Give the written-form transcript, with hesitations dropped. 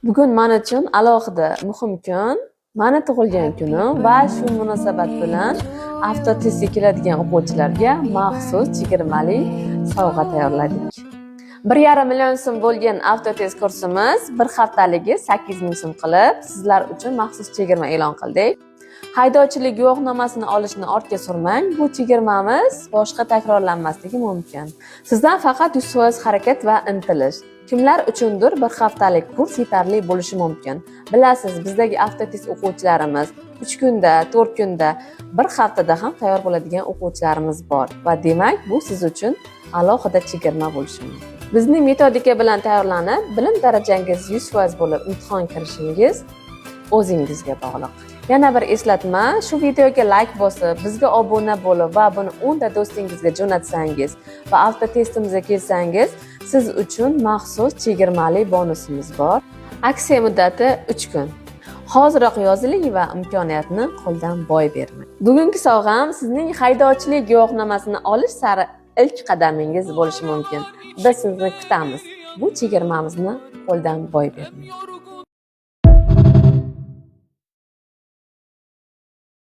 Bugun men uchun alohida muhim kun. Meni tug'ilgan kunim va shu munosabat bilan avtotestga keladigan o'quvchilarga maxsus chegirmali sovg'a tayyorladik. 1,5 million so'm bo'lgan avtotest kursimiz bir haftaligi 8 ming so'm qilib sizlar uchun maxsus chegirma e'lon qildik. Haydovchilik guvohnomasini olishni ortga surmang. Bu chegirmamiz boshqa takrorlanmasligi mumkin. Sizdan faqat 100% harakat va intilish. Kimlar uchundir bir haftalik kurs yetarli bo'lishi mumkin. Bilasiz, bizdagi avtotest o'quvchilarimiz 3 kunda, 4 kunda, bir haftada ham tayyor bo'ladigan o'quvchilarimiz bor va demak, bu siz uchun alohida chegirma bo'lishi mumkin. Bizning metodika bilan tayyorlanib, bilim darajangiz 100% bo'lib imtihon kirishingiz o'zingizga bog'liq. Yana bir eslatma, shu videoga like bosib, bizga obuna bo'lib va buni 10 ta do'stingizga jo'natsangiz va avtotestimizga kelsangiz, siz uchun maxsus chegirmali bonusimiz bor. Aksiya muddati 3 kun. Hoziroq yoziling va imkoniyatni qo'ldan boy bermang. Bugungi sovg'am sizning haydovchilik guvohnomasini olish sari ilk qadamingiz bo'lishi mumkin. Biz sizni kutamiz. Bu chegirmamizni qo'ldan boy bermang.